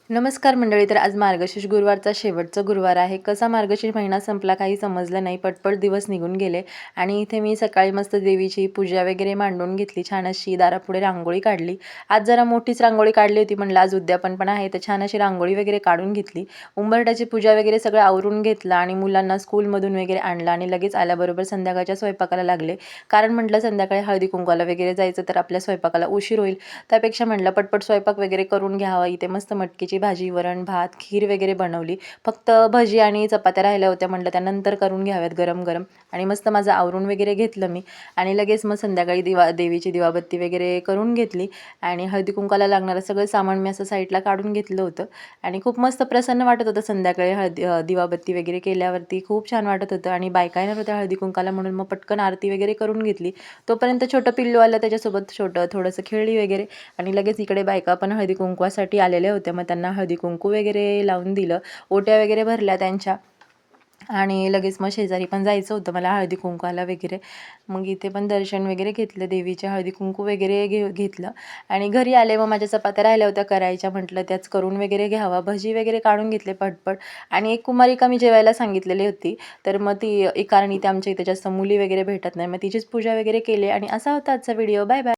नमस्कार मंडळी. तर आज मार्गशीर्ष गुरुवारचा शेवटचा गुरुवार आहे. कसा मार्गशीर्ष महिना संपला काही समजलं नाही. पटपट दिवस निघून गेले आणि इथे मी सकाळी मस्त देवीची पूजा वगैरे मांडून घेतली. छान अशी दारापुढे रांगोळी काढली. आज जरा मोठीच रांगोळी काढली होती. म्हणलं आज उद्यापन पण आहे, तर छान अशी रांगोळी वगैरे काढून घेतली. उंबरठ्याची पूजा वगैरे सगळं आवरून घेतलं आणि मुलांना स्कूलमधून वगैरे आणलं आणि लगेच आल्याबरोबर संध्याकाळच्या स्वयंपाकाला लागले. कारण म्हटलं संध्याकाळी हळदी कुंकवाला वगैरे जायचं, तर आपल्या स्वयंपाकाला उशीर होईल. त्यापेक्षा म्हटलं पटपट स्वयंपाक वगैरे करून घ्यावा. इथे मस्त मटकीची भाजी, वरण, भात, खीर वगैरे बनवली. फक्त भजी आणि चपात्या राहिल्या होत्या. म्हटलं त्यानंतर करून घ्याव्यात गरम-गरम आणि मस्त माझं आवरून वगैरे घेतलं मी आणि लगेच मग संध्याकाळी देवीची दिवाबत्ती वगैरे करून घेतली आणि हळदी-कुंकवाला लागणारं सगळं सामान मी असं साईडला काढून घेतलं होतं आणि खूप मस्त प्रसन्न वाटत होतं. संध्याकाळी दिवाबत्ती वगैरे केल्यावरती खूप छान वाटत होतं आणि बायका येणार होत्या हळदी-कुंकवाला म्हणून मग पटकन आरती वगैरे करून घेतली. तोपर्यंत छोटं पिल्लू आलं, त्याच्यासोबत छोटं थोडंसं खेळली वगैरे आणि लगेच इकडे बायका पण हळदी-कुंकवासाठी आलेल्या होत्या. मग त्यांना हळदी-कुंकू वगैरे लावून दिलं. ओट्या वगैरे भरल्या त्यांच्या आणि लगेच मग शेजारी पण जायचं होतं मला हळदी-कुंकवाला वगैरे. मग इथे पण दर्शन वगैरे घेतलं, देवीचे हळदी-कुंकू वगैरे घेतलं आणि घरी आले. मग माझ्या चपात्या राहिल्या होत्या करायच्या, म्हटलं त्याच करून वगैरे घ्यावा. भजी वगैरे काढून घेतले पटपट आणि एक कुमारिका मी जेवायला सांगितलेली होती. तर मग ती कारण इथे आमच्या इथे जास्त मुली वगैरे भेटत नाही, मग तिचीच पूजा वगैरे केली आणि असा होता आजचा व्हिडिओ. Bye bye.